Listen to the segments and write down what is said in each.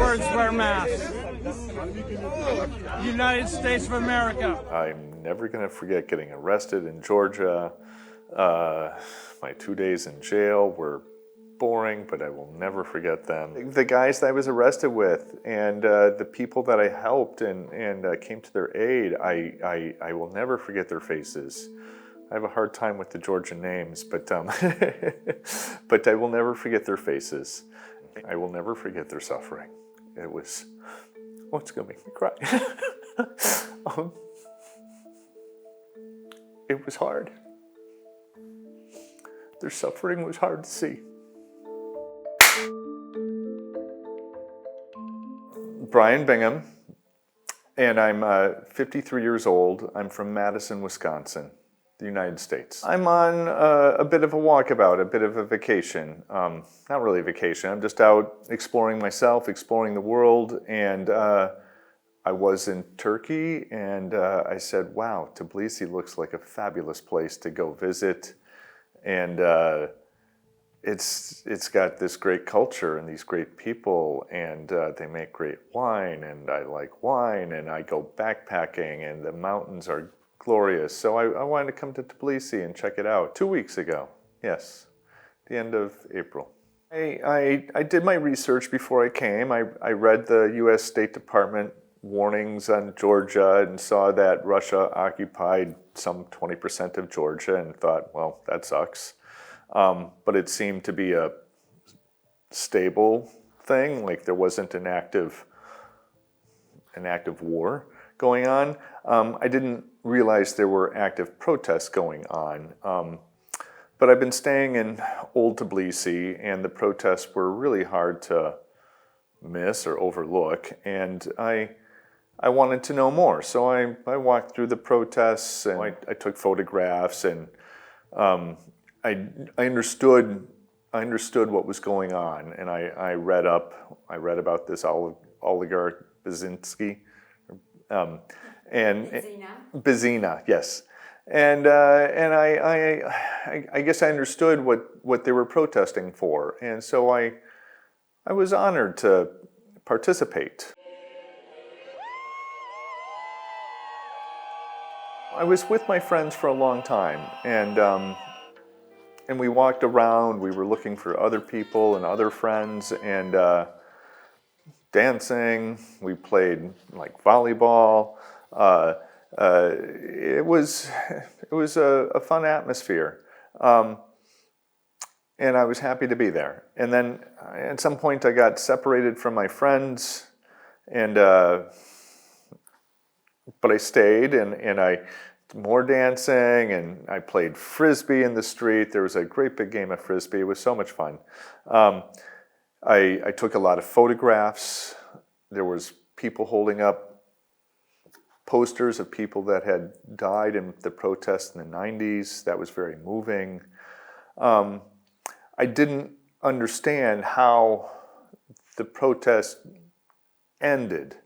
words wear masks. United States of America. I'm never going to forget getting arrested in Georgia. My 2 days in jail were boring, but I will never forget them. The guys that I was arrested with and the people that I helped and came to their aid, I will never forget their faces. I have a hard time with the Georgian names, but but I will never forget their faces. I will never forget their suffering. It was, it's gonna make me cry. It was hard. Their suffering was hard to see. Brian Bingham, and I'm 53 years old. I'm from Madison, Wisconsin, the United States. I'm on a bit of a walkabout, a bit of a vacation. Not really a vacation, I'm just out exploring myself, exploring the world, and I was in Turkey, and I said, wow, Tbilisi looks like a fabulous place to go visit, and it's got this great culture and these great people, and they make great wine, and I like wine, and I go backpacking, and the mountains are glorious. So I wanted to come to Tbilisi and check it out 2 weeks ago. Yes, the end of April. I did my research before I came. I read the U.S. State Department warnings on Georgia and saw that Russia occupied some 20% of Georgia and thought, well, that sucks. But it seemed to be a stable thing, like there wasn't an active war going on. I didn't realize there were active protests going on. But I've been staying in Old Tbilisi, and the protests were really hard to miss or overlook, and I wanted to know more. So I walked through the protests, and I took photographs, and I understood what was going on, and I read about this oligarch Bazinski, and Bizina, yes, and I guess I understood what they were protesting for, and so I was honored to participate. I was with my friends for a long time, and we walked around. We were looking for other people and other friends, and dancing. We played like volleyball. It was a fun atmosphere, and I was happy to be there. And then at some point, I got separated from my friends, and but I stayed, and I more dancing, and I played frisbee in the street. There was a great big game of frisbee. It was so much fun. I took a lot of photographs. There was people holding up posters of people that had died in the protests in the 90s. That was very moving. I didn't understand how the protest ended.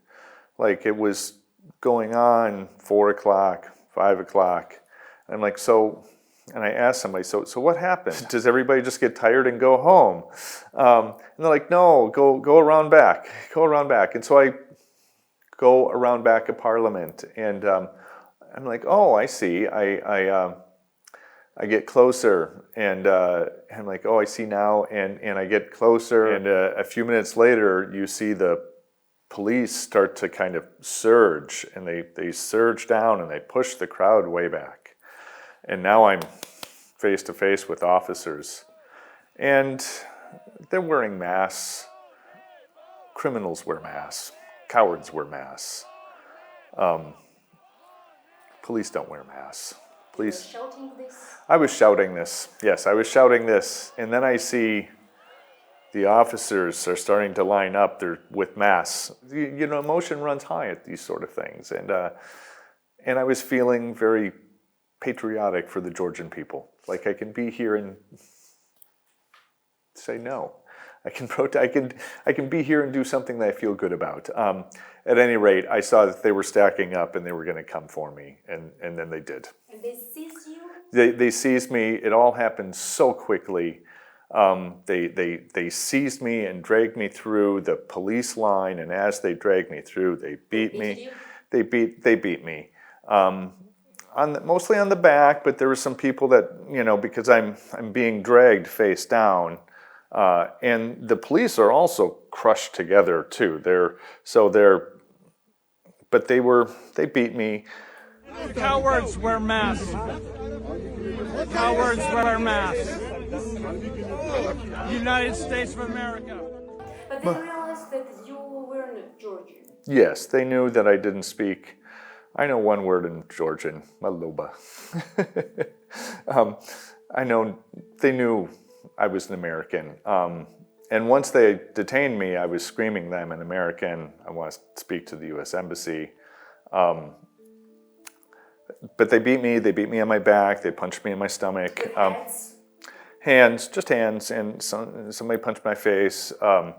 Like, it was going on 4 o'clock, 5 o'clock. I'm like, and I asked somebody, so what happened? Does everybody just get tired and go home? And they're like, no, go around back. And so I go around back of Parliament, and I'm like, oh, I see. I get closer, and I'm like, oh, I see now, and I get closer, and a few minutes later, you see the police start to kind of surge, and they surge down, and they push the crowd way back. And now I'm face to face with officers, and they're wearing masks. Criminals wear masks. Cowards wear masks. Police don't wear masks. Police. You were shouting this? I was shouting this. Yes, I was shouting this, and then I see the officers are starting to line up. They're with masks. You know, emotion runs high at these sort of things, and I was feeling very patriotic for the Georgian people. Like, I can be here and say no. I can protest. I can be here and do something that I feel good about. At any rate, I saw that they were stacking up and they were going to come for me, and then they did. And they seized you? They seized me. It all happened so quickly. They seized me and dragged me through the police line, and as they dragged me through, they beat me. They beat me. Mostly on the back, but there were some people that, because I'm being dragged face down, and the police are also crushed together too. But they beat me. Cowards wear masks. Cowards wear masks. United States of America. But they realized that you were not Georgian. Yes, they knew that I didn't speak. I know one word in Georgian, maloba. They knew I was an American. And once they detained me, I was screaming that I'm an American. I want to speak to the U.S. Embassy. But they beat me on my back, they punched me in my stomach. Hands? Just hands, and somebody punched my face. All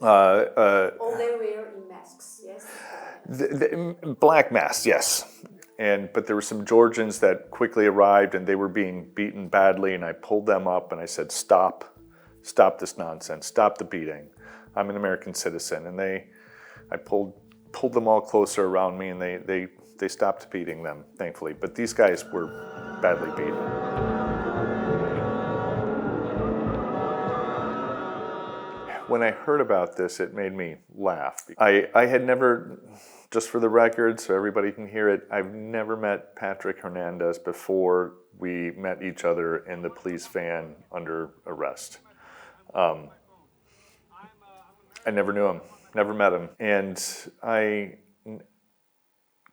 they were in masks, yes? Black masks, yes. But there were some Georgians that quickly arrived, and they were being beaten badly, and I pulled them up and I said, stop this nonsense, stop the beating. I'm an American citizen. And I pulled them all closer around me, and they stopped beating them, thankfully. But these guys were badly beaten. When I heard about this, it made me laugh. I had never, just for the record, so everybody can hear it, I've never met Patrick Hernandez before we met each other in the police van under arrest. I never knew him, never met him. And I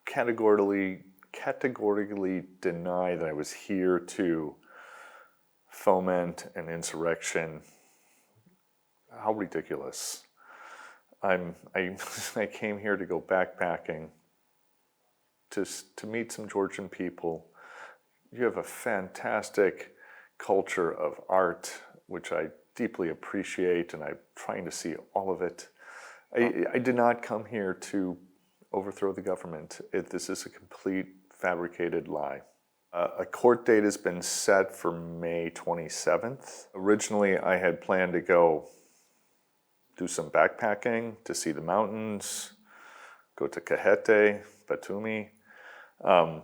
categorically deny that I was here to foment an insurrection. How ridiculous. I came here to go backpacking, to meet some Georgian people. You have a fantastic culture of art, which I deeply appreciate, and I'm trying to see all of it. I did not come here to overthrow the government. This is a complete fabricated lie. A court date has been set for May 27th. Originally, I had planned to go do some backpacking, to see the mountains, go to Kahete, Batumi. And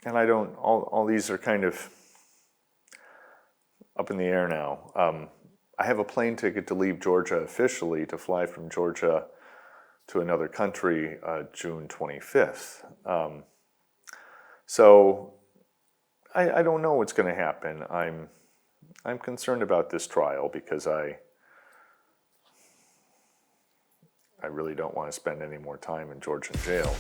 all these are kind of up in the air now. I have a plane ticket to leave Georgia officially, to fly from Georgia to another country June 25th. So I don't know what's going to happen. I'm concerned about this trial because I really don't want to spend any more time in Georgian jail.